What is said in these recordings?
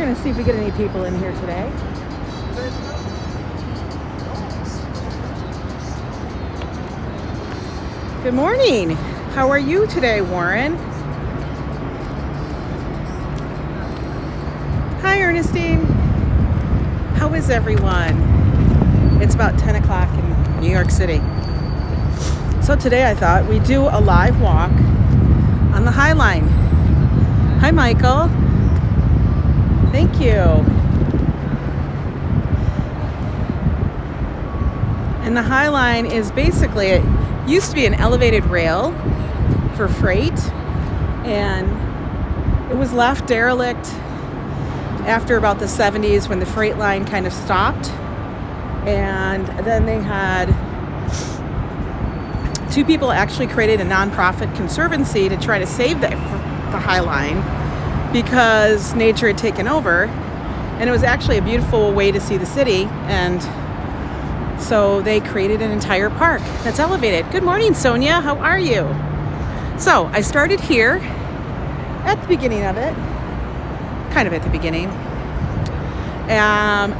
gonna see if we get any people in here today. Good morning. How are you today, Warren? Hi, Ernestine. How is everyone? It's about 10 o'clock in New York City. So today I thought we'd do a live walk on the Highline. Hi, Michael. Thank you. And the Highline is basically, it used to be an elevated rail for freight, and it was left derelict after about the 70s when the freight line kind of stopped. And then they had two people actually created a nonprofit conservancy to try to save the Highline because nature had taken over, and it was actually a beautiful way to see the city, and so they created an entire park that's elevated. Good morning, Sonia. How are you? So I started here at the beginning of it, kind of at the beginning. I'm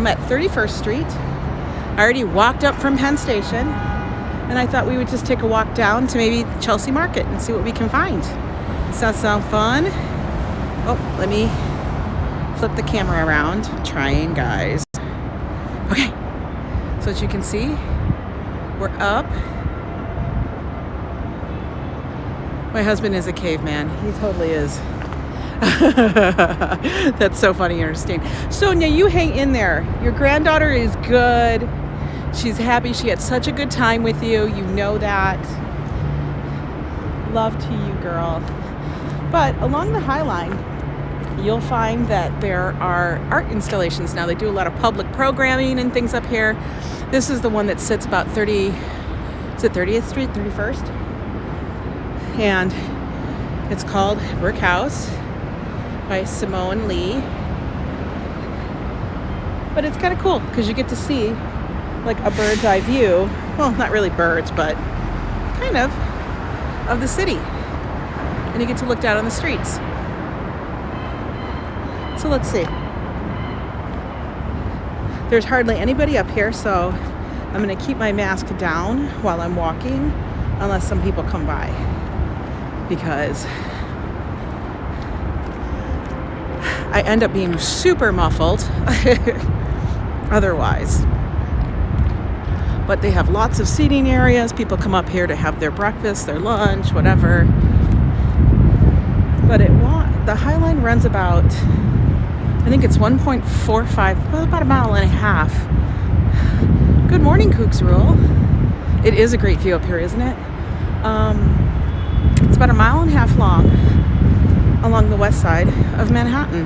at 31st Street. I already walked up from Penn Station, and I thought we would just take a walk down to maybe Chelsea Market and see what we can find. Does that sound fun? Oh, let me flip the camera around. Trying, guys. Okay, so as you can see, we're up. My husband is a caveman. He totally is. That's so funny, Ernestine. Sonia, you hang in there. Your granddaughter is good. She's happy. She had such a good time with you. You know that. Love to you, girl. But along the Highline, you'll find that there are art installations now. They do a lot of public programming and things up here. This is the one that sits about 30th Street, 31st? And it's called Brick House by Simone Lee. But it's kind of cool because you get to see like a bird's eye view. Well, not really birds, but kind of the city. And you get to look down on the streets. So let's see. There's hardly anybody up here, so I'm going to keep my mask down while I'm walking, unless some people come by, because I end up being super muffled otherwise. But they have lots of seating areas. People come up here to have their breakfast, their lunch, whatever. But the Highline runs about, I think it's 1.45, well, about a mile and a half. Good morning, Kooks Rule. It is a great view up here, isn't it? It's about a mile and a half long along the west side of Manhattan.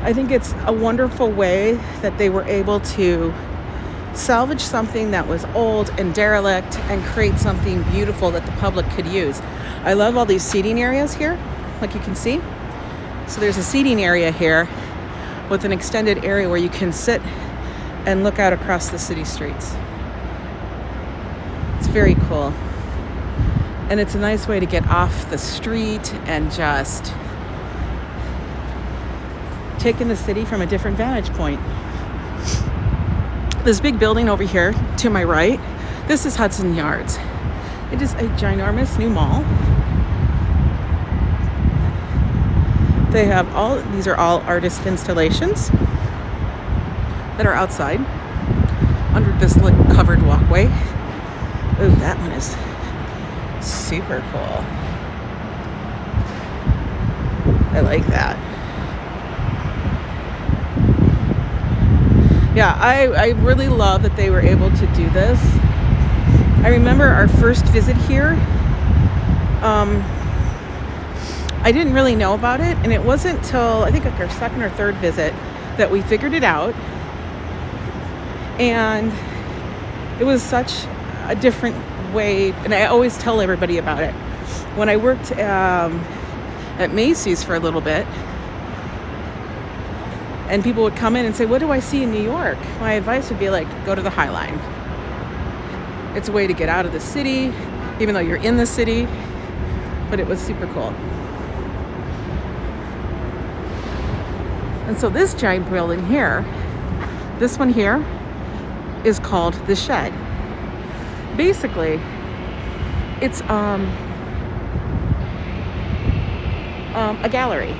I think it's a wonderful way that they were able to salvage something that was old and derelict and create something beautiful that the public could use. I love all these seating areas here, like you can see. So there's a seating area here with an extended area where you can sit and look out across the city streets. It's very cool. And it's a nice way to get off the street and just take in the city from a different vantage point. This big building over here to my right, this is Hudson Yards. It is a ginormous new mall. They have these are all artist installations that are outside under this covered walkway. Ooh, that one is super cool. I like that. Yeah, I really love that they were able to do this. I remember our first visit here. I didn't really know about it, and it wasn't till I think like our second or third visit that we figured it out. And it was such a different way, and I always tell everybody about it. When I worked at Macy's for a little bit, and people would come in and say, what do I see in New York? My advice would be like, go to the Highline. It's a way to get out of the city, even though you're in the city, but it was super cool. And so this giant building here, this one here, is called the Shed. Basically, it's a gallery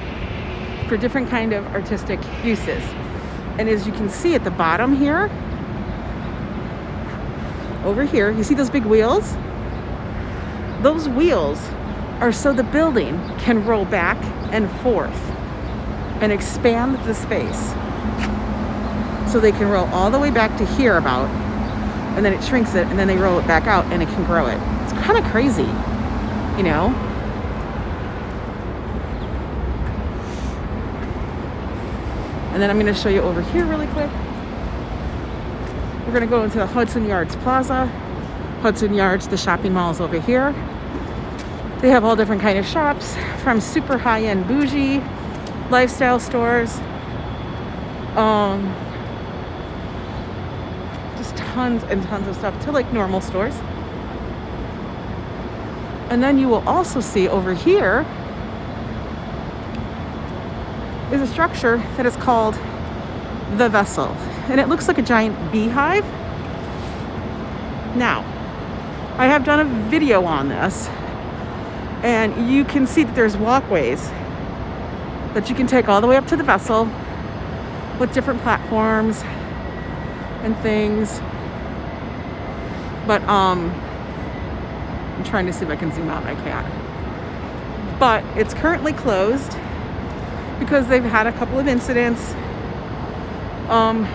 for different kind of artistic uses. And as you can see at the bottom here, over here, you see those big wheels? Those wheels are so the building can roll back and forth and expand the space. So they can roll all the way back to here about, and then it shrinks it, and then they roll it back out and it can grow it. It's kind of crazy, you know? And then I'm going to show you over here really quick. We're going to go into the Hudson Yards Plaza. Hudson Yards, the shopping mall, is over here. They have all different kind of shops, from super high-end bougie lifestyle stores, just tons and tons of stuff, to like normal stores. And then you will also see over here is a structure that is called the Vessel, and it looks like a giant beehive. Now, I have done a video on this, and you can see that there's walkways that you can take all the way up to the Vessel with different platforms and things. But I'm trying to see if I can zoom out. I can't. But it's currently closed because they've had a couple of incidents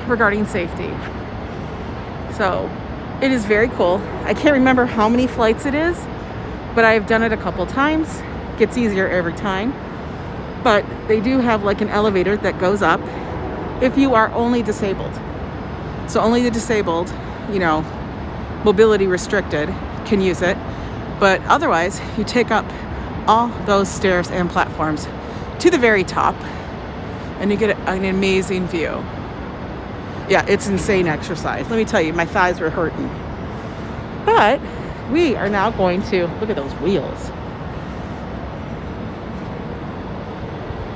regarding safety. So it is very cool. I can't remember how many flights it is, but I've done it a couple times. Gets easier every time. But they do have like an elevator that goes up if you are only disabled. So only the disabled, you know, mobility restricted can use it. But otherwise, you take up all those stairs and platforms to the very top, and you get an amazing view. Yeah, it's insane exercise. Let me tell you, my thighs were hurting. But we are now going to look at those wheels.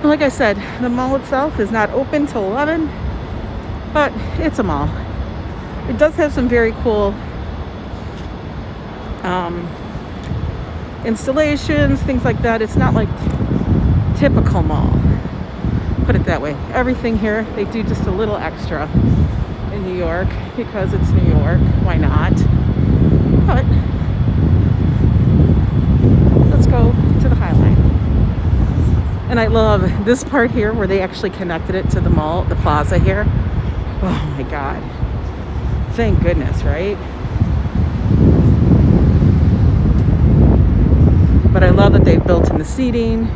And like I said, the mall itself is not open till 11, but it's a mall. It does have some very cool installations, things like that. It's not like typical mall, put it that way. Everything here, they do just a little extra in New York because it's New York. Why not? But let's go to the Highline. And I love this part here where they actually connected it to the mall, the plaza here. Oh my God. Thank goodness, right? But I love that they've built in the seating.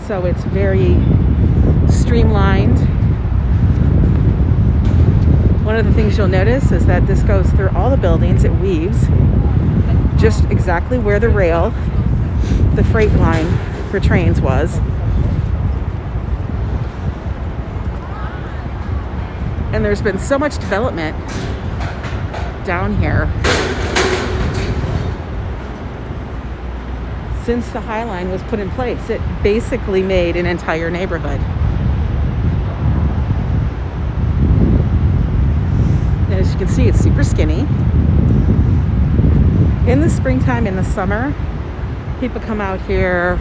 So it's very streamlined. One of the things you'll notice is that this goes through all the buildings. It weaves just exactly where the rail, the freight line for trains was. And there's been so much development down here since the Highline was put in place. It basically made an entire neighborhood. And as you can see, it's super skinny. In the springtime, in the summer, people come out here.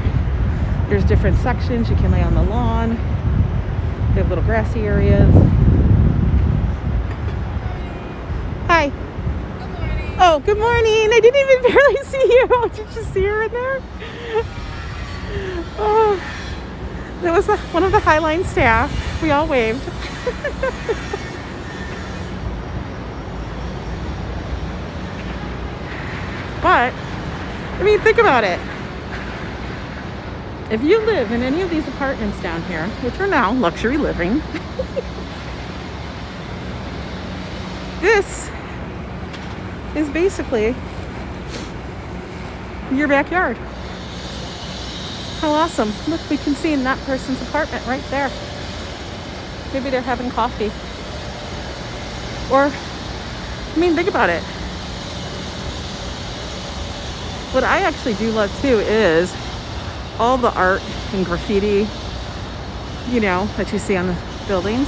There's different sections. You can lay on the lawn. They have little grassy areas. Hi. Good morning. Oh, good morning. I didn't even barely see you. Did you see her in there? Oh, that was one of the Highline staff. We all waved. But, I mean, think about it. If you live in any of these apartments down here, which are now luxury living, this is basically your backyard. How awesome. Look, we can see in that person's apartment right there. Maybe they're having coffee. Or, I mean, think about it. What I actually do love too is all the art and graffiti you know, that you see on the buildings.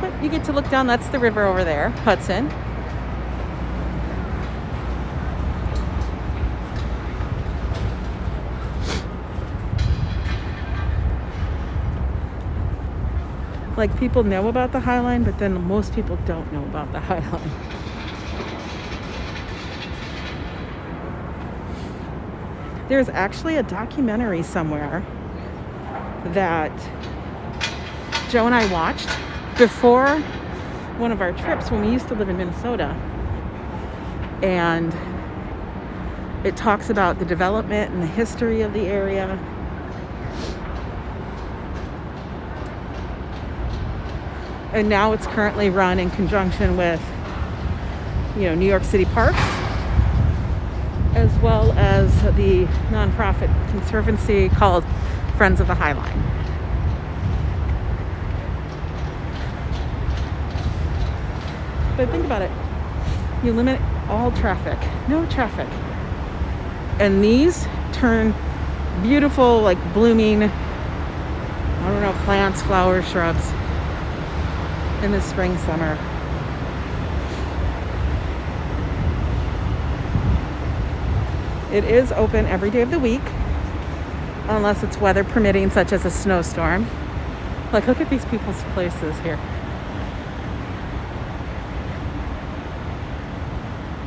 But you get to look down, that's the river over there, Hudson. Like, people know about the Highline, but then most people don't know about the Highline. There's actually a documentary somewhere that Joe and I watched before one of our trips when we used to live in Minnesota. And it talks about the development and the history of the area. And now it's currently run in conjunction with, you know, New York City Parks, as well as the nonprofit conservancy called Friends of the Highline. But think about it. You limit all traffic, no traffic. And these turn beautiful, like blooming, I don't know, plants, flowers, shrubs in the spring, summer. It is open every day of the week, unless it's weather permitting, such as a snowstorm. Like, look at these people's places here.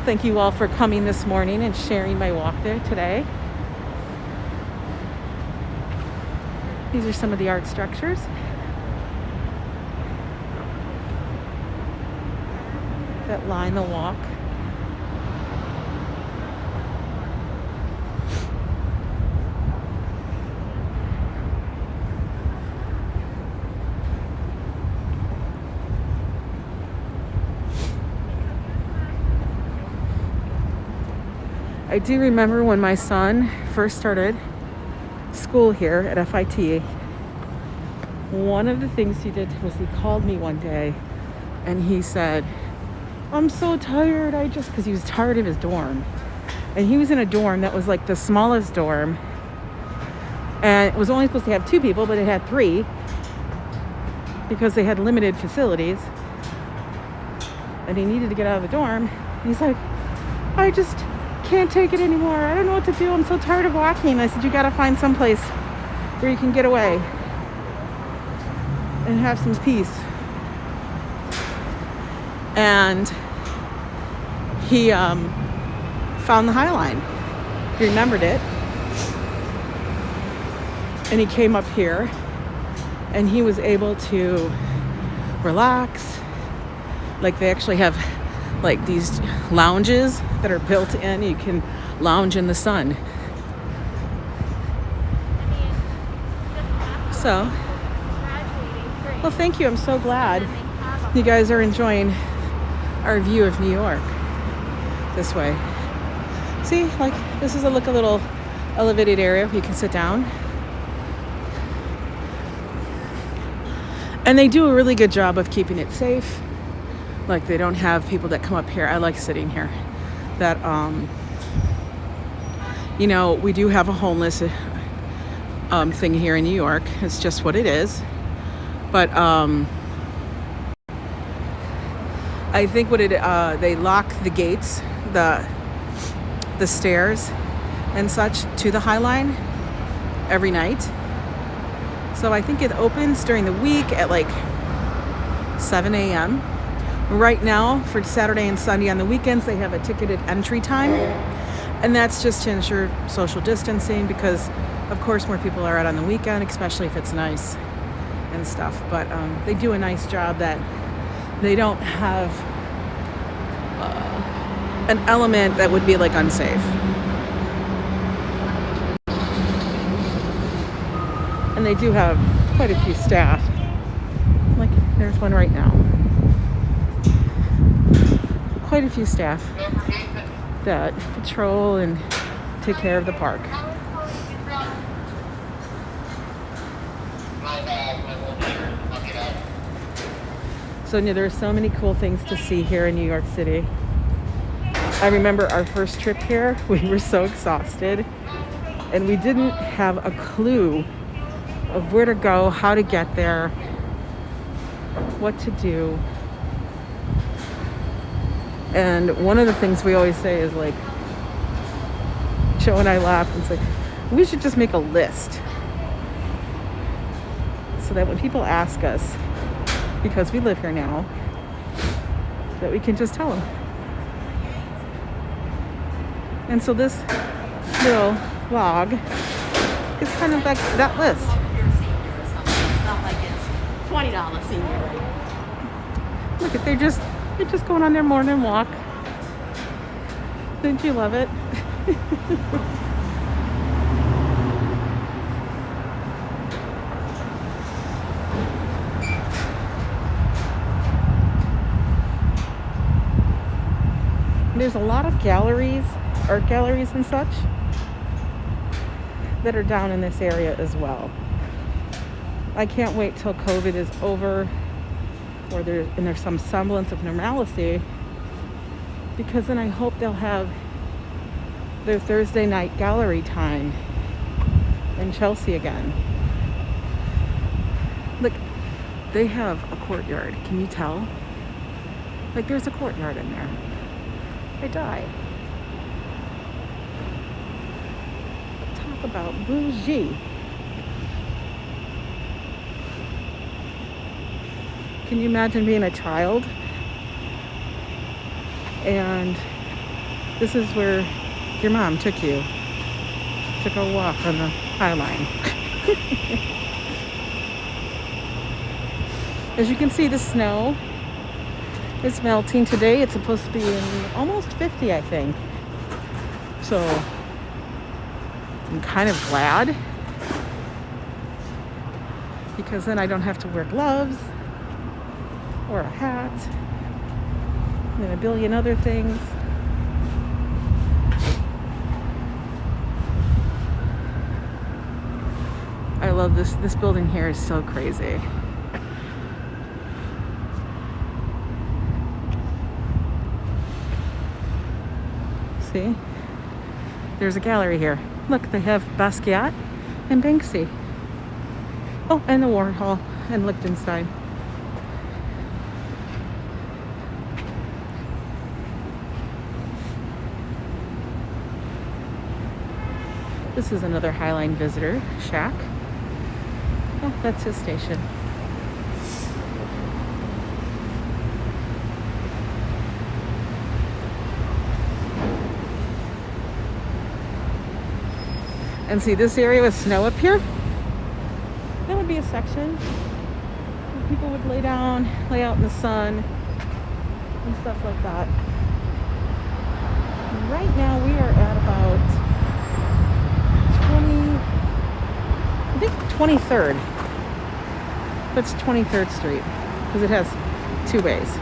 Thank you all for coming this morning and sharing my walk there today. These are some of the art structures. That line the walk. I do remember when my son first started school here at FIT, one of the things he did was he called me one day and he said, I'm so tired, because he was tired of his dorm. And he was in a dorm that was like the smallest dorm. And it was only supposed to have 2 people, but it had 3 because they had limited facilities. And he needed to get out of the dorm. And he's like, I just can't take it anymore. I don't know what to do. I'm so tired of walking. I said, you got to find someplace where you can get away and have some peace. And he found the Highline. He remembered it. And he came up here and he was able to relax. Like, they actually have like these lounges that are built in. You can lounge in the sun. So, well, thank you. I'm so glad you guys are enjoying our view of New York this way. See, like, this is a little elevated area where you can sit down. And they do a really good job of keeping it safe. Like, they don't have people that come up here. I like sitting here. That, you know, we do have a homeless thing here in New York. It's just what it is. But I think they lock the gates, the stairs and such to the Highline every night. So I think it opens during the week at like 7 a.m. Right now, for Saturday and Sunday, on the weekends, they have a ticketed entry time. And that's just to ensure social distancing because, of course, more people are out on the weekend, especially if it's nice and stuff. But they do a nice job that they don't have an element that would be like unsafe. And they do have quite a few staff. Like, there's one right now. Quite a few staff that patrol and take care of the park. So there are so many cool things to see here in New York City. I remember our first trip here, we were so exhausted and we didn't have a clue of where to go, how to get there, what to do. And one of the things we always say is like, Joe and I laugh and say, we should just make a list so that when people ask us, because we live here now, that we can just tell them. And so this little vlog is kind of like that list. It's not like it's $20 senior. Look at, they're just going on their morning walk. Don't you love it? There's a lot of galleries, art galleries and such, that are down in this area as well. I can't wait till COVID is over, or there's some semblance of normalcy, because then I hope they'll have their Thursday night gallery time in Chelsea again. Look, they have a courtyard. Can you tell? Like, there's a courtyard in there. I die. Talk about bougie. Can you imagine being a child? And this is where your mom took you. Took a walk on the Highline. As you can see, the snow is melting today. It's supposed to be in almost 50, I think. So I'm kind of glad, because then I don't have to wear gloves or a hat and a billion other things. I love this. This building here is so crazy. See? There's a gallery here. Look, they have Basquiat and Banksy. Oh, and the Warhol and Liechtenstein. This is another Highline visitor shack. Oh, that's his station. And see this area with snow up here? That would be a section where people would lay down, lay out in the sun, and stuff like that. And right now we are at about 23rd. That's 23rd Street, because it has two ways.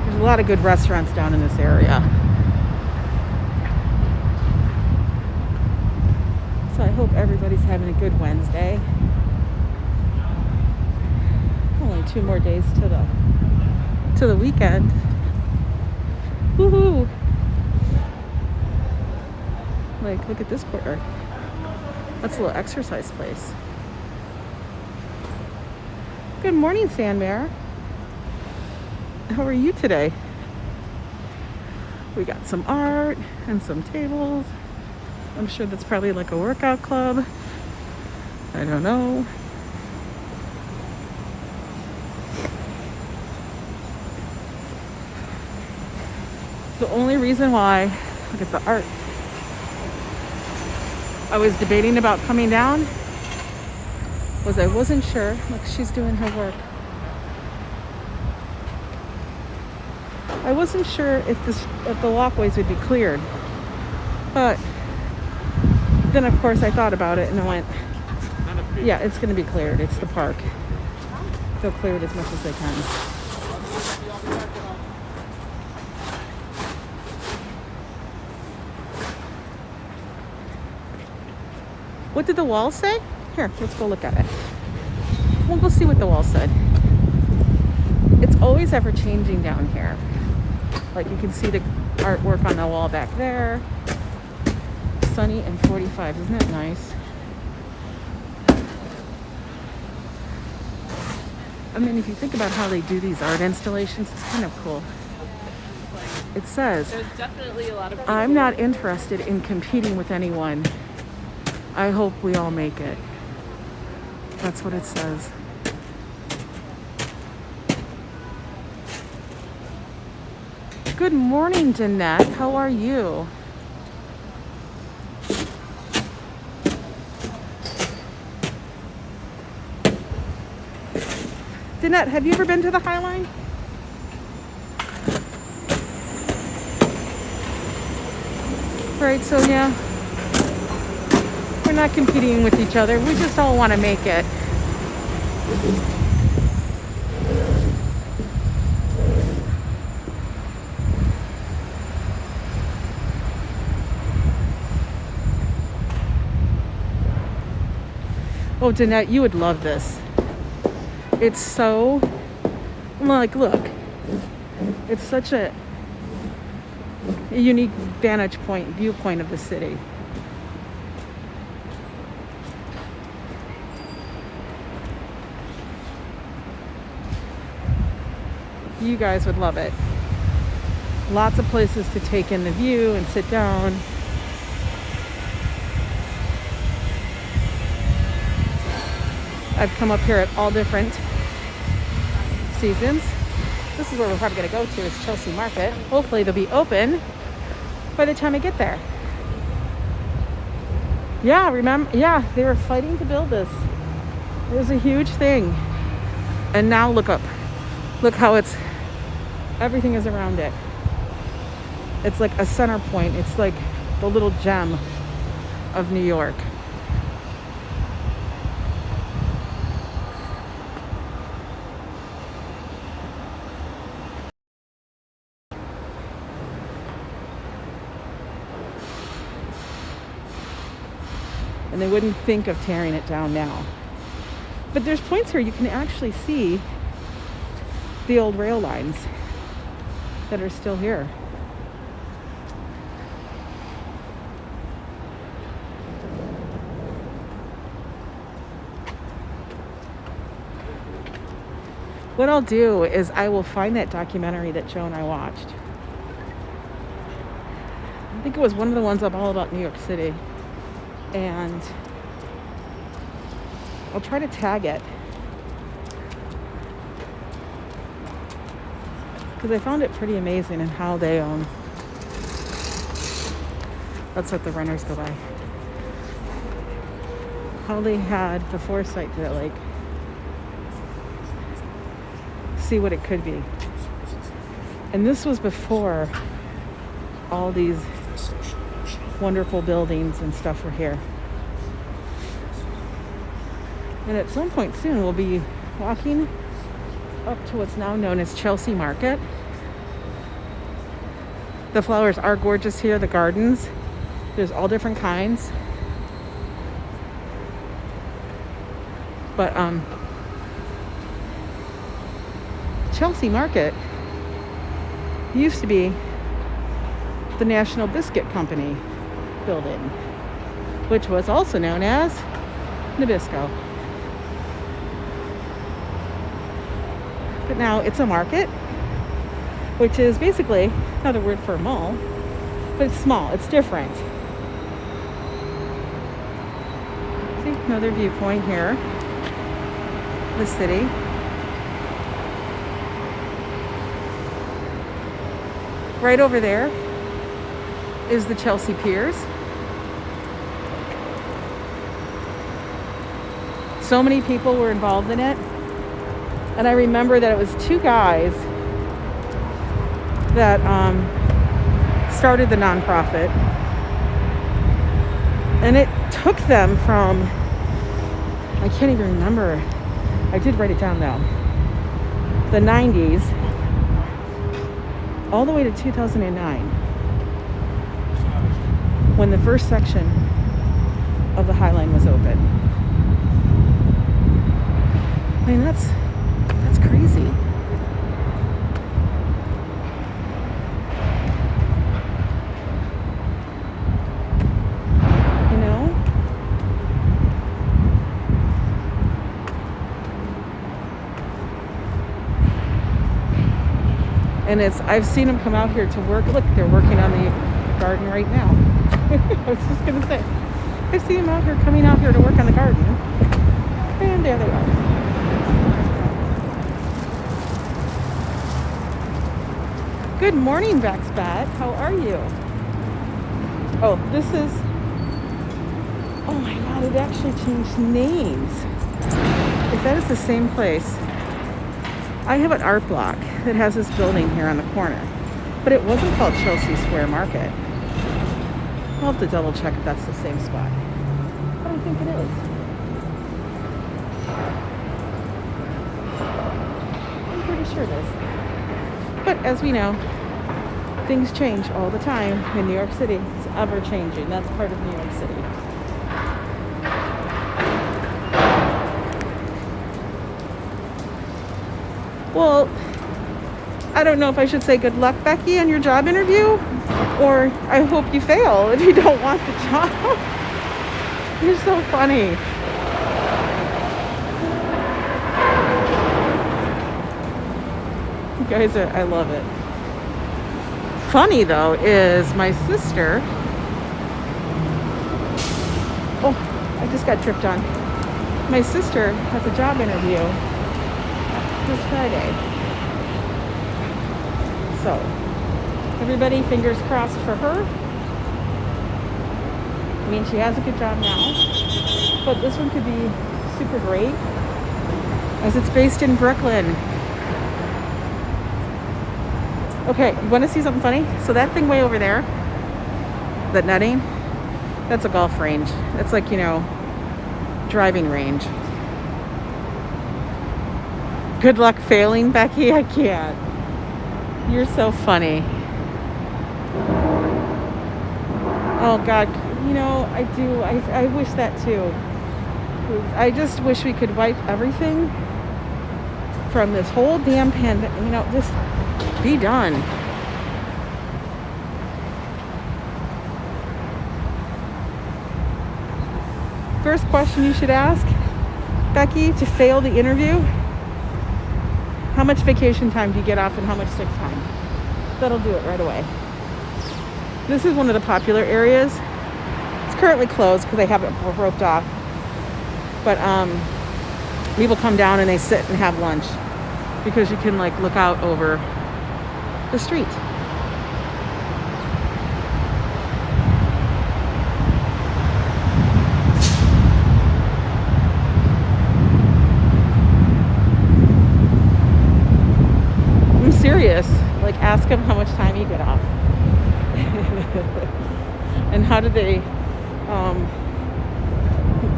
There's a lot of good restaurants down in this area. So I hope everybody's having a good Wednesday. Only 2 more days to the weekend. Woohoo! Like, look at this courtyard. That's a little exercise place. Good morning, Sandmare. How are you today? We got some art and some tables. I'm sure that's probably like a workout club. I don't know. The only reason why, look at the art, I was debating about coming down was I wasn't sure. Look, she's doing her work. I wasn't sure if the walkways would be cleared, but then of course I thought about it and I went, yeah, it's going to be cleared. It's the park. They'll clear it as much as they can. What did the wall say? Here, let's go look at it. We'll go see what the wall said. It's always ever changing down here. Like you can see the artwork on the wall back there. Sunny and 45. Isn't that nice? I mean, if you think about how they do these art installations, it's kind of cool. It says, There's definitely a lot of people. I'm not interested in competing with anyone. I hope we all make it. That's what it says. Good morning, Danette. How are you? Danette, have you ever been to the Highline? Right, so yeah, we're not competing with each other. We just all want to make it. Oh, Danette, you would love this. It's so, like, look, it's such a unique viewpoint of the city. You guys would love it. Lots of places to take in the view and sit down. I've come up here at all different seasons. This is where we're probably going to go to, is Chelsea Market. Hopefully they'll be open by the time I get there. Yeah, remember? Yeah, they were fighting to build this. It was a huge thing. And now look up. Look how everything is around it. It's like a center point. It's like the little gem of New York. And they wouldn't think of tearing it down now. But there's points here you can actually see the old rail lines that are still here. What I'll do is I will find that documentary that Joe and I watched. I think it was one of the ones all about New York City. And I'll try to tag it because I found it pretty amazing in how they that's what the runners go by, how they had the foresight to like see what it could be. And this was before all these wonderful buildings and stuff were here. And at some point soon we'll be walking up to what's now known as Chelsea Market. The flowers are gorgeous here, the gardens. There's all different kinds. But Chelsea Market used to be the National Biscuit Company building, which was also known as Nabisco. But now it's a market, which is basically another word for a mall, but it's small, it's different. See, another viewpoint here, the city. Right over there is the Chelsea Piers. So many people were involved in it. And I remember that it was two guys that started the nonprofit. And it took them from, I can't even remember, I did write it down though, the 90s, all the way to 2009, when the first section of the Highline was open. I mean, that's crazy. You know? And I've seen them come out here to work. Look, they're working on the garden right now. I was just gonna say, I see them out here, coming out here to work on the garden. And there they are. Good morning, Backspat. How are you? Oh, this is, oh my God, it actually changed names. If that is the same place. I have an art block that has this building here on the corner, but it wasn't called Chelsea Square Market. I'll have to double check if that's the same spot. But I think it is. I'm pretty sure it is. But as we know, things change all the time in New York City. It's ever changing. That's part of New York City. Well, I don't know if I should say good luck, Becky, on your job interview, or I hope you fail if you don't want the job. You're so funny. You guys are, I love it. Funny though is my sister, oh, I just got tripped on. My sister has a job interview this Friday. So, everybody, fingers crossed for her. I mean, she has a good job now, but this one could be super great as it's based in Brooklyn. Okay, want to see something funny? So that thing way over there, that netting, that's a golf range. That's like, you know, driving range. Good luck failing, Becky. I can't. You're so funny. Oh God, you know, I do. I wish that too. I just wish we could wipe everything from this whole damn pandemic. You know, just be done. First question you should ask, Becky, to fail the interview: how much vacation time do you get off and how much sick time? That'll do it right away. This is one of the popular areas. It's currently closed because they have it roped off. But people come down and they sit and have lunch because you can like look out over the street. I'm serious. Like, ask them how much time you get off. And how do they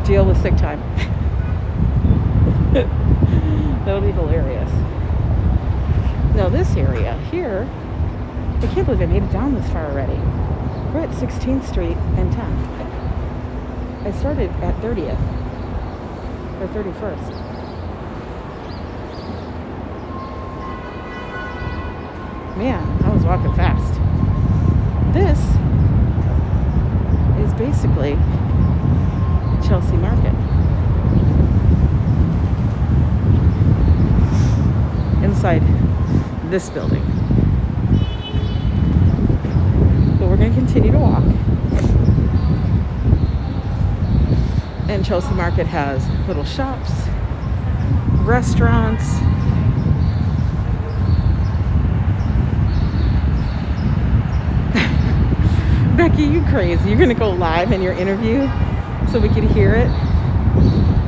deal with sick time? That'll be hilarious. Now this area here, I can't believe I made it down this far already. We're at 16th Street and 10th. I started at 30th or 31st. Man, I was walking fast. This is basically Chelsea Market. Inside this building. But we're going to continue to walk. And Chelsea Market has little shops, restaurants. Becky, you crazy. You're going to go live in your interview so we can hear it?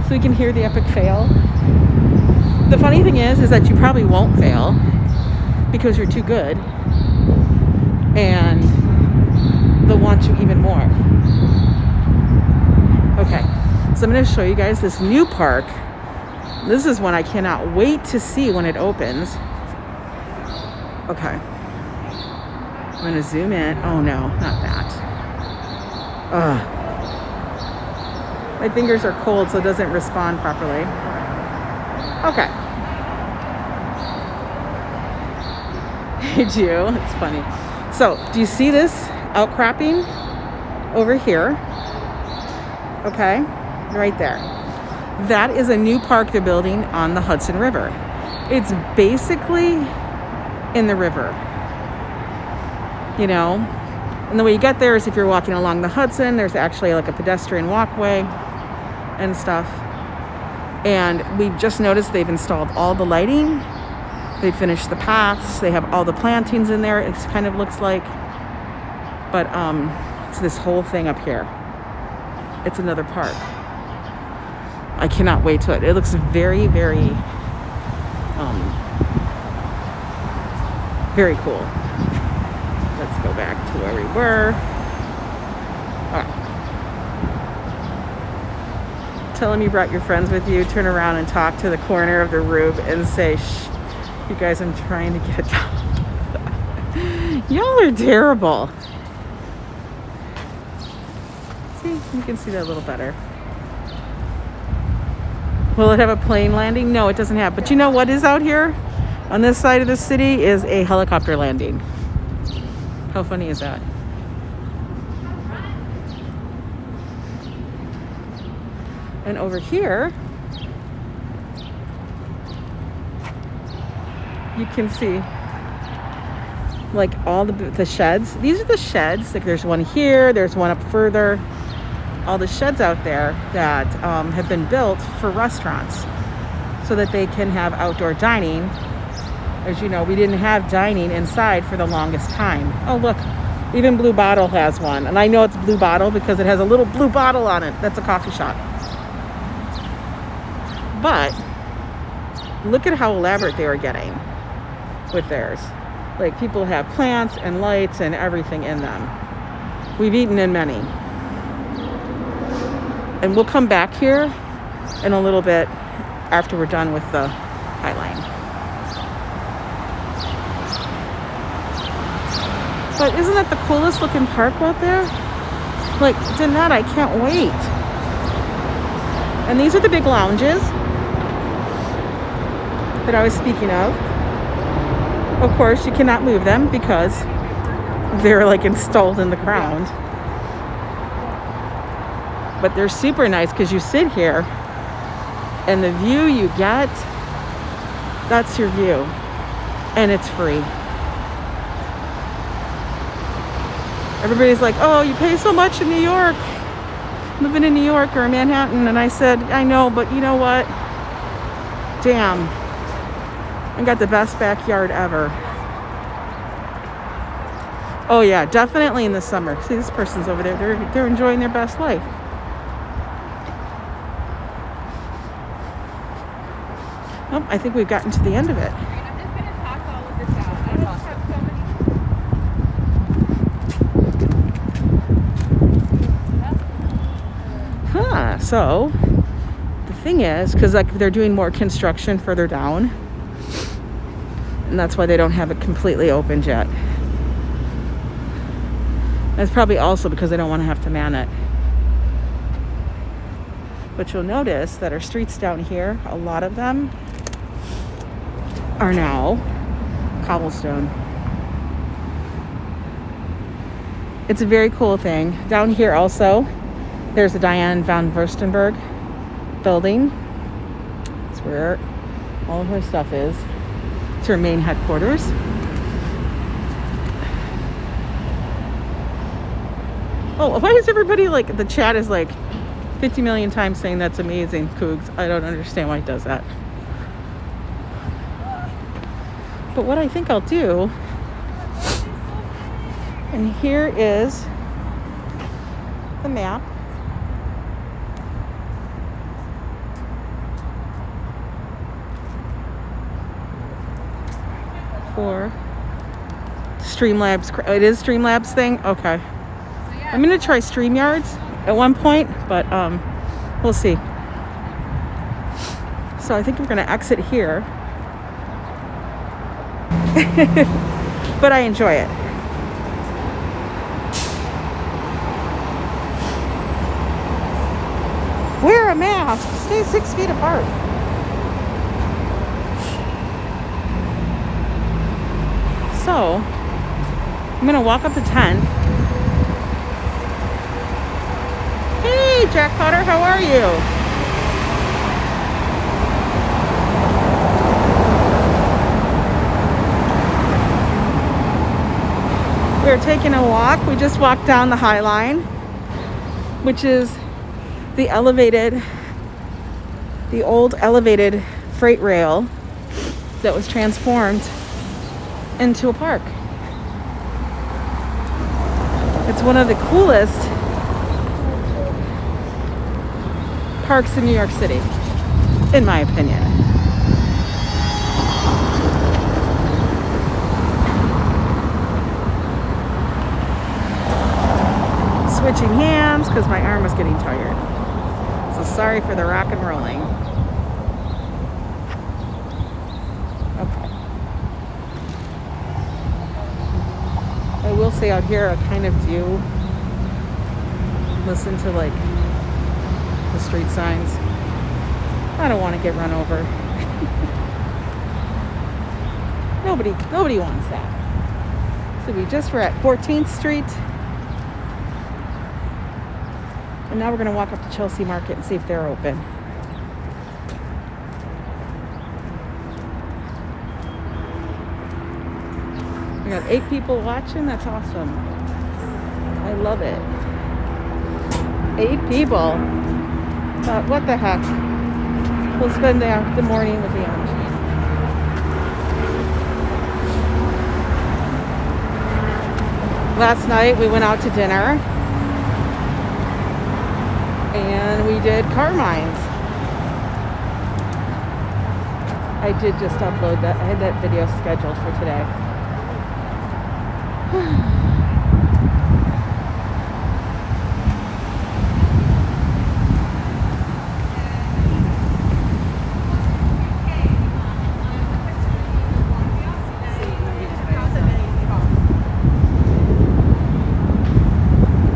So we can hear the epic fail? The funny thing is that you probably won't fail because you're too good and they'll want you even more. Okay, so I'm going to show you guys this new park. This is one I cannot wait to see when it opens. Okay. I'm going to zoom in. Oh no, not that. Ugh. My fingers are cold, so it doesn't respond properly. Okay. I do. It's funny. So, do you see this outcropping over here? Okay, right there. That is a new park they're building on the Hudson River. It's basically in the river, you know? And the way you get there is if you're walking along the Hudson, there's actually like a pedestrian walkway and stuff. And we've just noticed they've installed all the lighting. They finished the paths. They have all the plantings in there, it kind of looks like. But it's this whole thing up here. It's another park. I cannot wait to it. It looks very, very, very cool. Let's go back to where we were. All right. Tell them you brought your friends with you. Turn around and talk to the corner of the room and say, shh, you guys, I'm trying to get down. Y'all are terrible. See, you can see that a little better. Will it have a plane landing? No, it doesn't have. But you know what is out here? On this side of the city is a helicopter landing. How funny is that? And over here, you can see like all the sheds. These are the sheds. Like there's one here, there's one up further. All the sheds out there that have been built for restaurants so that they can have outdoor dining. As you know, we didn't have dining inside for the longest time. Oh, look, even Blue Bottle has one. And I know it's Blue Bottle because it has a little blue bottle on it. That's a coffee shop. But look at how elaborate they were getting with theirs. Like people have plants and lights and everything in them. We've eaten in many. And we'll come back here in a little bit after we're done with the Highline. But isn't that the coolest looking park out there? Like, Danette, I can't wait. And these are the big lounges that I was speaking of. Of course, you cannot move them because they're like installed in the ground. But they're super nice because you sit here and the view you get, that's your view. And it's free. Everybody's like, oh, you pay so much in New York, living in New York or Manhattan. And I said, I know, but you know what? Damn. I got the best backyard ever. Oh yeah, definitely in the summer. See, this person's over there. They're enjoying their best life. Oh, I think we've gotten to the end of it. I'm just going to toss all of this out. I just have so many. Huh, so the thing is, because like they're doing more construction further down, and that's why they don't have it completely opened yet. That's probably also because they don't want to have to man it. But you'll notice that our streets down here, a lot of them are now cobblestone. It's a very cool thing. Down here also, there's the Diane van Furstenberg building. That's where all of her stuff is. It's her main headquarters. Oh, why is everybody like, the chat is like 50 million times saying that's amazing, Cougs. I don't understand why it does that. But what I think I'll do, and here is the map. For Streamlabs. It is Streamlabs thing? Okay. I'm going to try StreamYards at one point, but we'll see. So I think we're going to exit here. But I enjoy it. Wear a mask. Stay 6 feet apart. So I'm gonna walk up to 10th. Hey, Jack Potter, how are you? We're taking a walk. We just walked down the Highline, which is the old elevated freight rail that was transformed into a park. It's one of the coolest parks in New York City, in my opinion. Switching hands because my arm was getting tired. So sorry for the rock and rolling. Okay. I will say out here I kind of do listen to like the street signs. I don't want to get run over. Nobody wants that. So we just were at 14th Street. And now we're going to walk up to Chelsea Market and see if they're open. We got 8 people watching. That's awesome. I love it. 8 people. What the heck? We'll spend the morning with the aunties. Last night we went out to dinner. And we did Carmine's. I did just upload that. I had that video scheduled for today.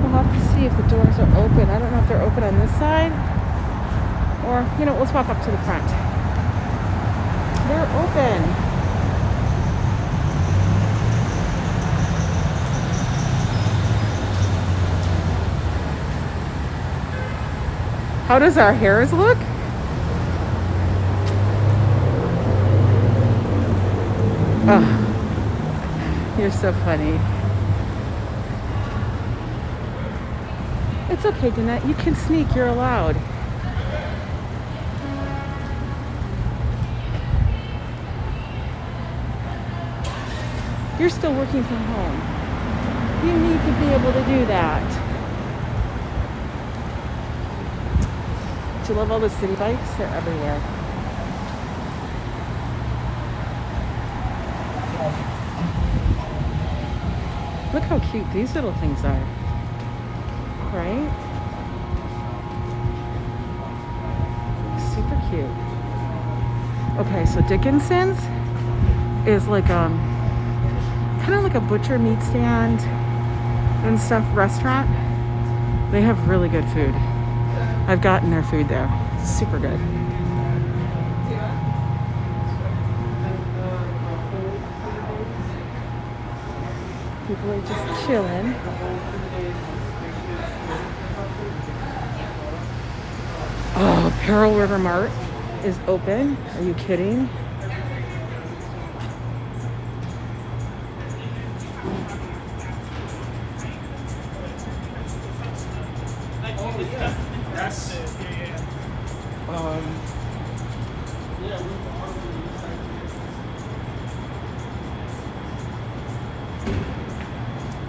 We'll have to see if the doors are open. I don't know if they're open on this side or, let's walk up to the front. They're open. How does our hairs look? Oh, you're so funny. It's okay, Danette. You can sneak. You're allowed. You're still working from home. You need to be able to do that. Do you love all the city bikes? They're everywhere. Look how cute these little things are. Right? Super cute. Okay, so Dickinson's is like kind of like a butcher meat stand and stuff restaurant. They have really good food. I've gotten their food there. It's super good. People are just chilling. Oh, Pearl River Mart is open. Are you kidding?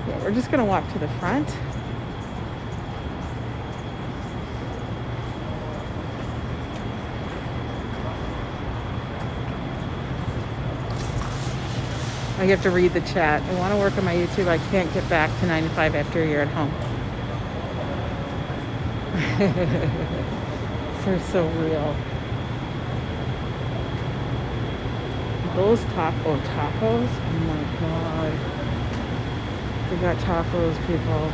Yeah, we're just gonna walk to the front. I have to read the chat. I want to work on my YouTube. I can't get back to 9 to 5 after you're at home. They're so real. Those tacos. Oh my god. They got tacos, people.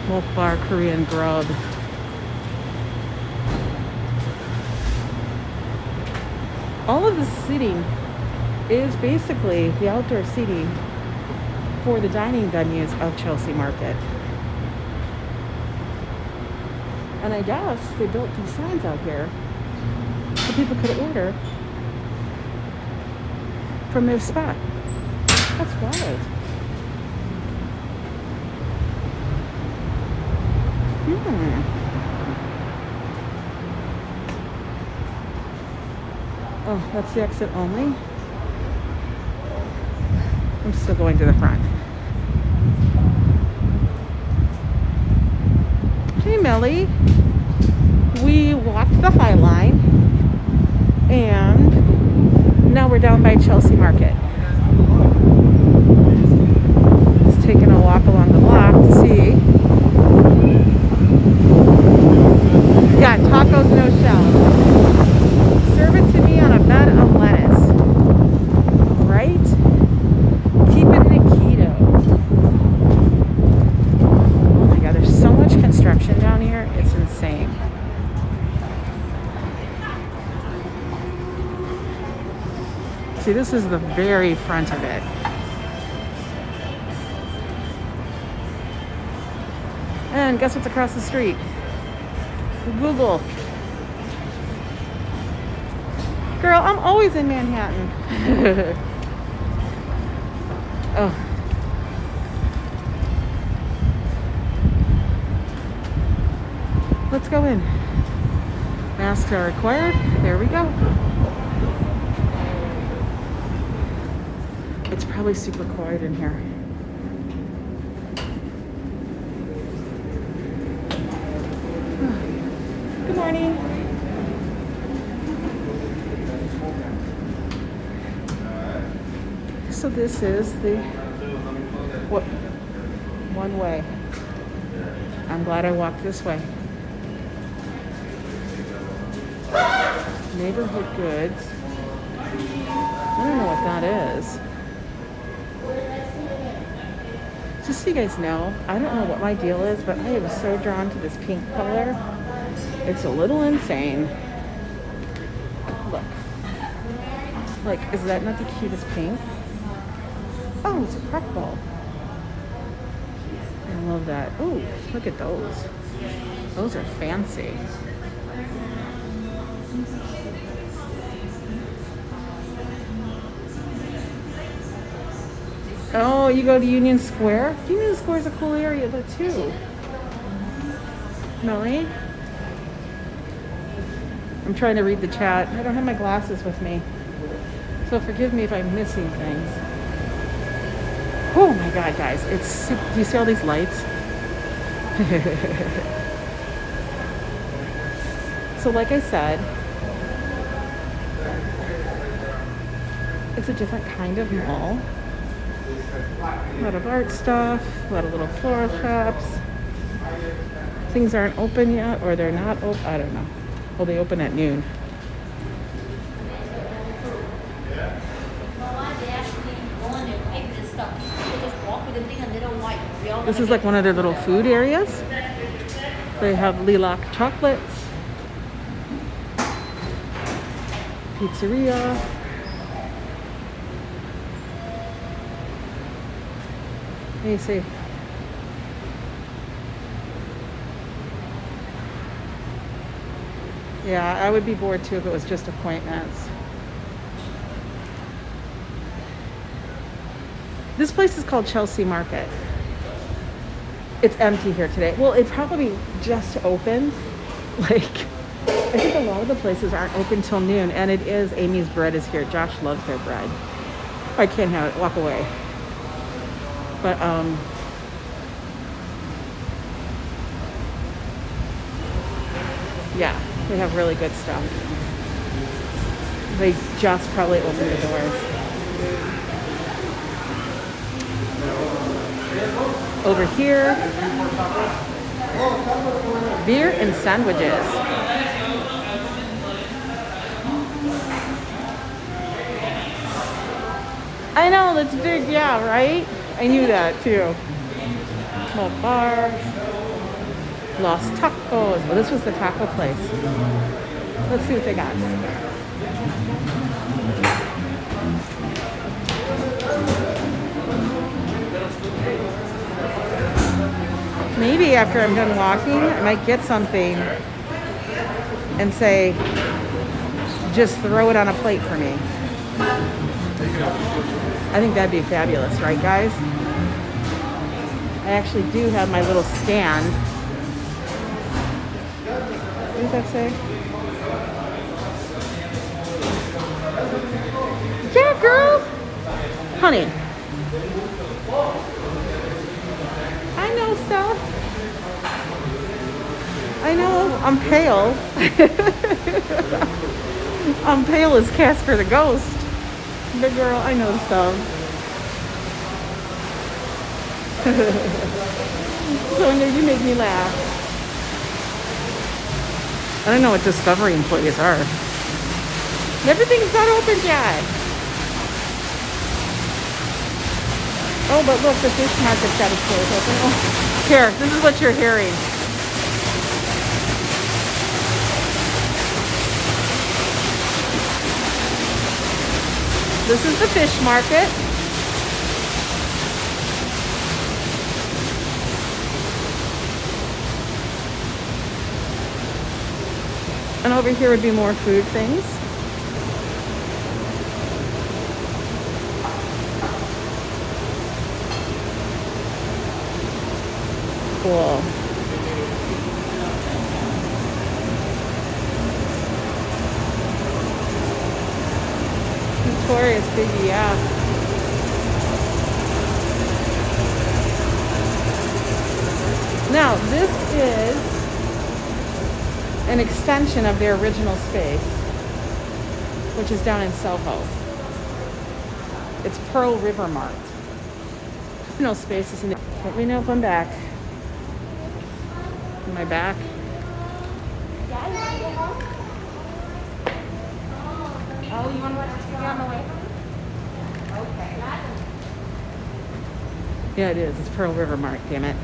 Milk bar Korean grub. All of the seating is basically the outdoor seating for the dining venues of Chelsea Market. And I guess they built these signs out here so people could order from their spot. That's wild. Oh, that's the exit only. I'm still going to the front. Hey, Millie. We walked the Highline, and now we're down by Chelsea Market. Just taking a walk along the block to see. Yeah, tacos, no shell. Serve it to me on a bed of lettuce. Right? Keeping it keto. Oh my god, there's so much construction down here. It's insane. See, this is the very front of it. And guess what's across the street? Google. Girl, I'm always in Manhattan. Oh. Let's go in. Masks are required. There we go. It's probably super quiet in here. Good morning. So this is the one way. I'm glad I walked this way. Neighborhood goods. I don't know what that is. Just so you guys know, I don't know what my deal is, but I am so drawn to this pink color. It's a little insane. Look. Like, is that not the cutest pink? Oh, it's a crock ball. I love that. Oh, look at those. Those are fancy. Oh, you go to Union Square? Union Square is a cool area though too. Millie? I'm trying to read the chat. I don't have my glasses with me. So forgive me if I'm missing things. Oh my god, guys. It's super, do you see all these lights? So like I said, it's a different kind of mall. A lot of art stuff, a lot of little floral shops. Things aren't open yet, or they're not open. I don't know. Well, they open at noon. This is like one of their little food areas. They have lilac chocolates, pizzeria. Let me see. Yeah, I would be bored too if it was just appointments. This place is called Chelsea Market. It's empty here today. Well, it probably just opened. Like, I think a lot of the places aren't open till noon, and it is Amy's Bread is here. Josh loves their bread. I can't have it. Walk away. But yeah, they have really good stuff. They just probably opened the doors. Over here, beer and sandwiches. I know, that's big, yeah, right? I knew that too. Small bar. Los Tacos. Well, this was the taco place. Let's see what they got. Maybe after I'm done walking, I might get something and say, just throw it on a plate for me. I think that'd be fabulous, right, guys? I actually do have my little stand. What does that say? Yeah, girl! Honey. I know stuff. I know I'm pale. I'm pale as Casper the Ghost. Big girl, I know stuff. Sonia, you make me laugh. I don't know what Discovery employees are. Everything's not open yet. Oh, but look, the fish market's got its doors open. Oh. Here, this is what you're hearing. This is the fish market. And over here would be more food things. Cool. Notorious Biggie, yeah. Now, this is an extension of their original space, which is down in Soho. It's Pearl River Mart. No spaces in it. Let me know if I'm back. Am I back? Oh, you want to watch TV on the way? Okay. Yeah, it is. It's Pearl River Mart, damn it.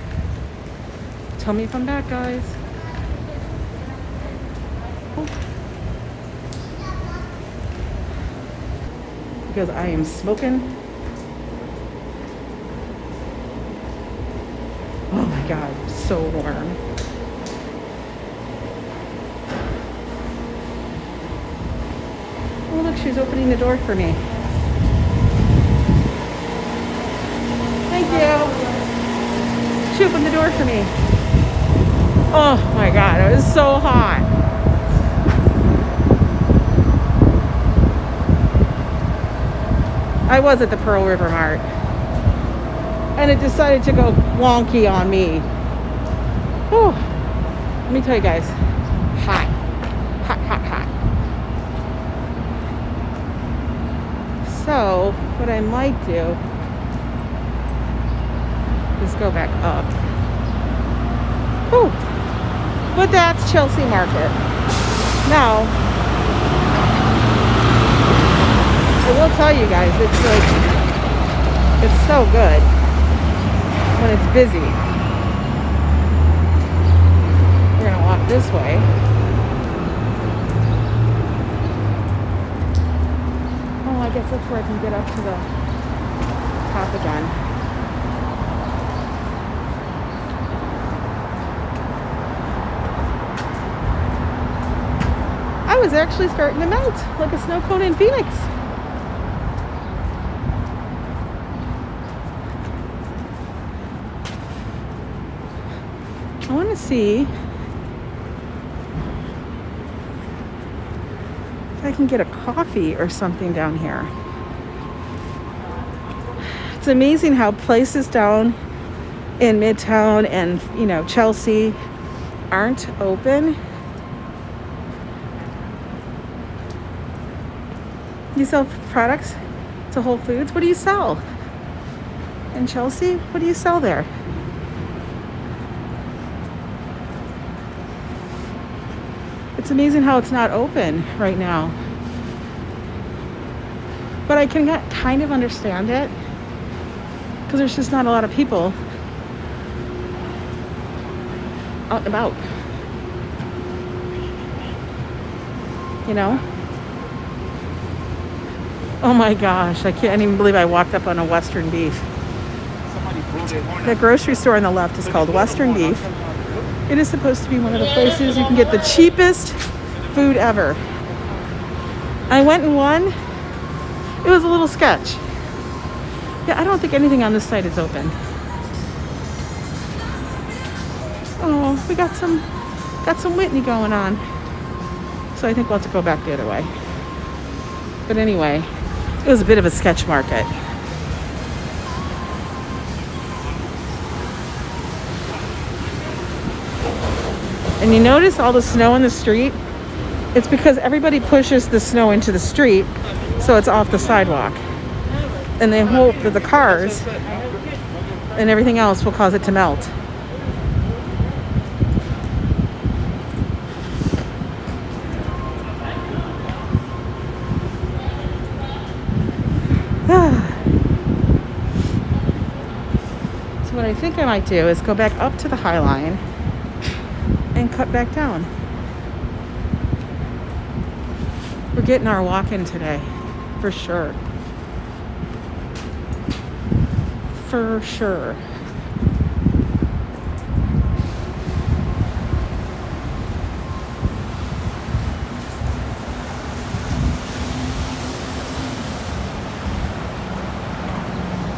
Tell me if I'm back, guys. Because I am smoking. Oh my God, so warm. Oh look, she's opening the door for me. Thank you. She opened the door for me. Oh my God, it was so hot. I was at the Pearl River Mart. And it decided to go wonky on me. Whew. Let me tell you guys, hot. Hot, hot, hot. So, what I might do is go back up. Whew. But that's Chelsea Market. Now, I will tell you guys, it's like, it's so good when it's busy. We're gonna walk this way. Oh, I guess that's where I can get up to the top again. I was actually starting to melt like a snow cone in Phoenix. I want to see if I can get a coffee or something down here. It's amazing how places down in Midtown and, you know, Chelsea aren't open. You sell products to Whole Foods? What do you sell? In Chelsea? What do you sell there? It's amazing how it's not open right now. But I can kind of understand it because there's just not a lot of people out and about. You know? Oh my gosh, I can't even believe I walked up on a Western beef. Somebody broke The grocery store on the left is called Western Beef. It is supposed to be one of the places you can get the cheapest food ever. I went in one. It was a little sketch. Yeah, I don't think anything on this side is open. Oh, we got some Whitney going on. So I think we'll have to go back the other way. But anyway, it was a bit of a sketch market. And you notice all the snow in the street? It's because everybody pushes the snow into the street, so it's off the sidewalk. And they hope that the cars and everything else will cause it to melt. So what I think I might do is go back up to the Highline and cut back down. We're getting our walk in today, for sure. For sure.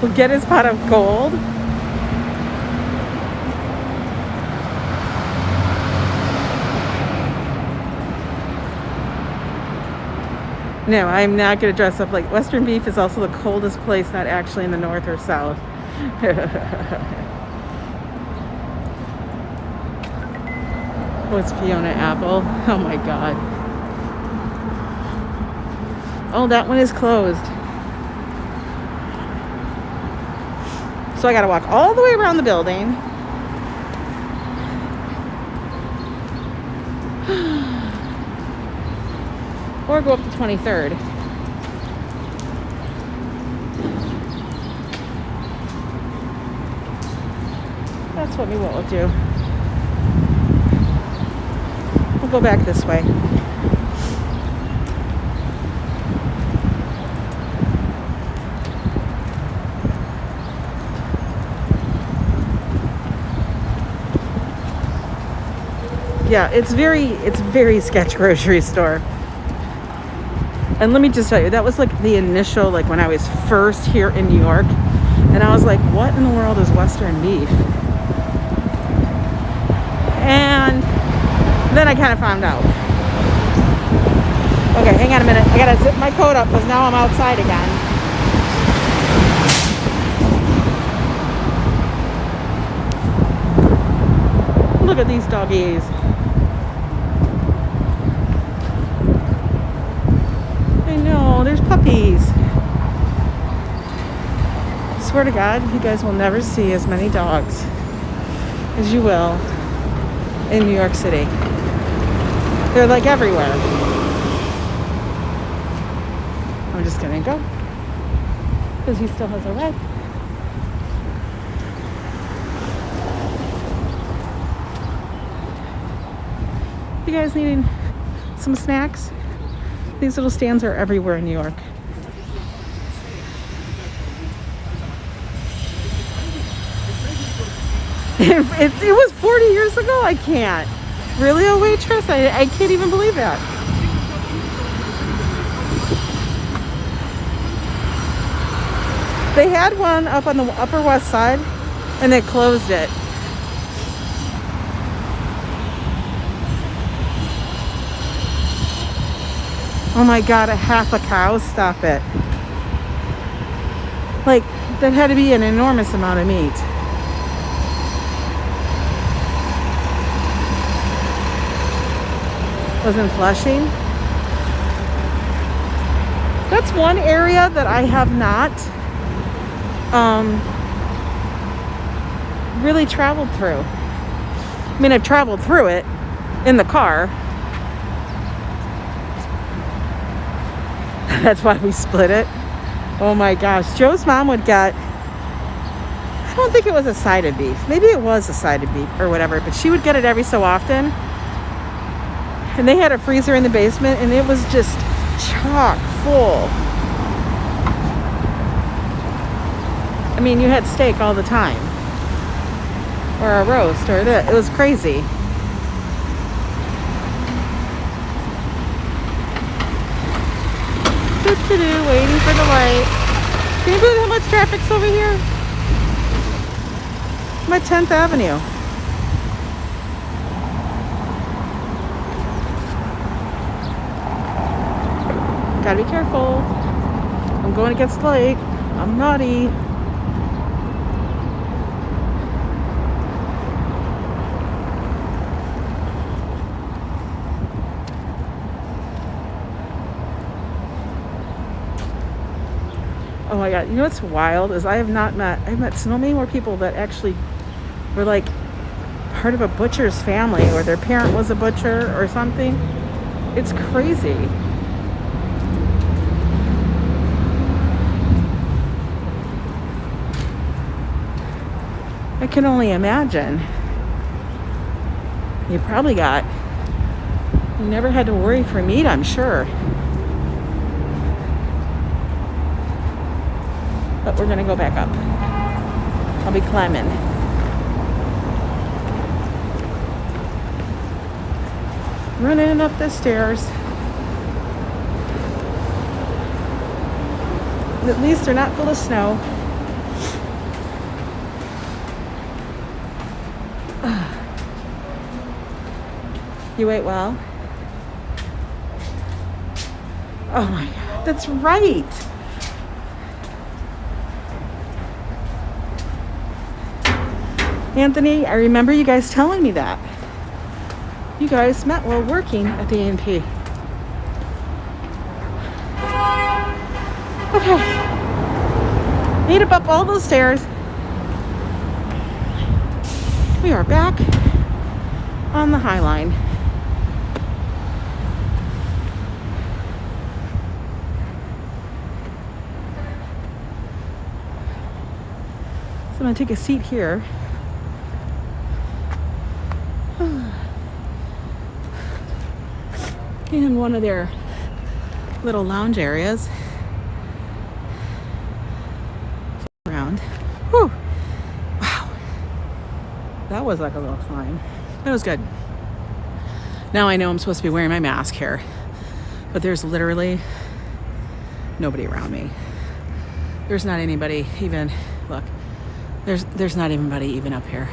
We'll get his pot of gold. No, I'm not going to dress up like Western Beef is also the coldest place, not actually in the north or south. What's Fiona Apple? Oh my God. Oh, that one is closed. So I got to walk all the way around the building. Or go up to 23rd. That's what we will do. We'll go back this way. Yeah, it's very sketch grocery store. And let me just tell you, that was like the initial, like when I was first here in New York, and I was like, what in the world is Western Beef? And then I kind of found out. Okay, hang on a minute. I gotta zip my coat up because now I'm outside again. Look at these doggies. No, there's puppies. Swear to God, you guys will never see as many dogs as you will in New York City. They're like everywhere. I'm just gonna go because he still has a red. You guys needing some snacks? These little stands are everywhere in New York. It was 40 years ago? I can't. Really, a waitress? I can't even believe that. They had one up on the Upper West Side, and they closed it. Oh my God, a half a cow? Stop it. Like, that had to be an enormous amount of meat. Was in Flushing. That's one area that I have not really traveled through. I mean, I've traveled through it in the car. That's why we split it. Oh my gosh. Joe's mom would get, I don't think it was a side of beef. Maybe it was a side of beef or whatever, but she would get it every so often. And they had a freezer in the basement, and it was just chock full. I mean, you had steak all the time. or a roast or that. It was crazy. Waiting for the light. Can you believe how much traffic's over here? I'm at 10th Avenue. Gotta be careful. I'm going against the light. I'm naughty. Oh my God, you know what's wild is I've met so many more people that actually were like part of a butcher's family or their parent was a butcher or something. It's crazy. I can only imagine. You never had to worry for meat, I'm sure. But we're gonna go back up. I'll be climbing. Running up the stairs. At least they're not full of snow. You ate well? Oh my God, that's right. Anthony, I remember you guys telling me that. You guys met while working at the A&P. Okay. Made it up all those stairs. We are back on the Highline. So I'm gonna take a seat here. In one of their little lounge areas. Around. Whew. Wow. That was like a little climb. It was good. Now I know I'm supposed to be wearing my mask here, but there's literally nobody around me. There's not anybody even, look, there's not anybody even up here.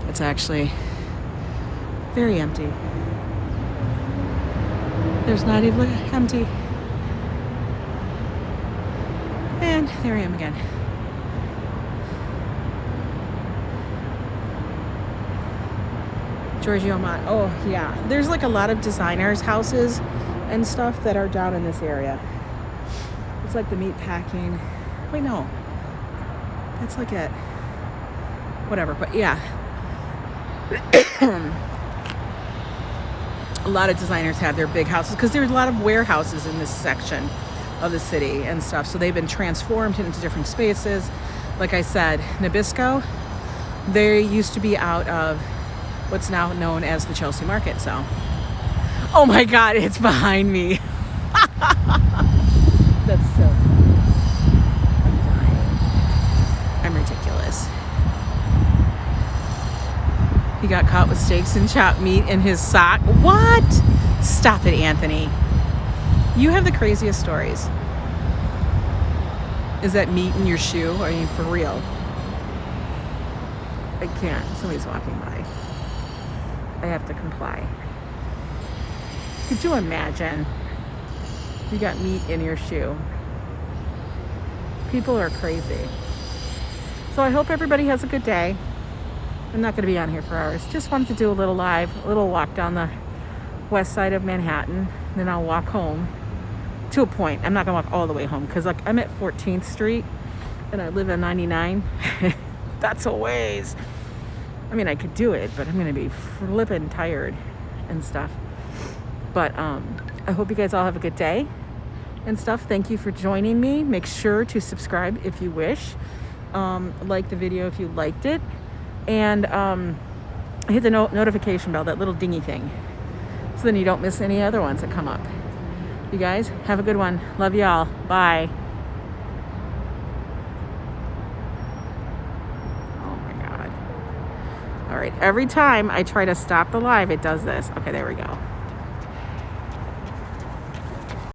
It's actually very empty. There's not even empty. And there I am again. Giorgio Mott. Oh yeah. There's like a lot of designers' houses and stuff that are down in this area. It's like the meat packing. Wait, no. That's like it. Whatever, but yeah. A lot of designers have their big houses because there's a lot of warehouses in this section of the city and stuff. So they've been transformed into different spaces. Like I said, Nabisco, they used to be out of what's now known as the Chelsea Market. So, oh my God, it's behind me. That's so funny. I'm dying. I'm ridiculous. He got caught with steaks and chopped meat in his sock. What? Stop it, Anthony. You have the craziest stories. Is that meat in your shoe? Are you for real? I can't. Somebody's walking by. I have to comply. Could you imagine? You got meat in your shoe. People are crazy. So I hope everybody has a good day. I'm not going to be on here for hours. Just wanted to do a little walk down the west side of Manhattan. Then I'll walk home to a point. I'm not going to walk all the way home because like I'm at 14th Street and I live on 99. That's a ways. I mean, I could do it, but I'm going to be flipping tired and stuff. But I hope you guys all have a good day and stuff. Thank you for joining me. Make sure to subscribe if you wish. Like the video if you liked it. And hit the notification bell, that little dingy thing, so then you don't miss any other ones that come up. You guys have a good one. Love y'all. Bye. Oh my God. right, every time I try to stop the live, it does this. Okay, there we go.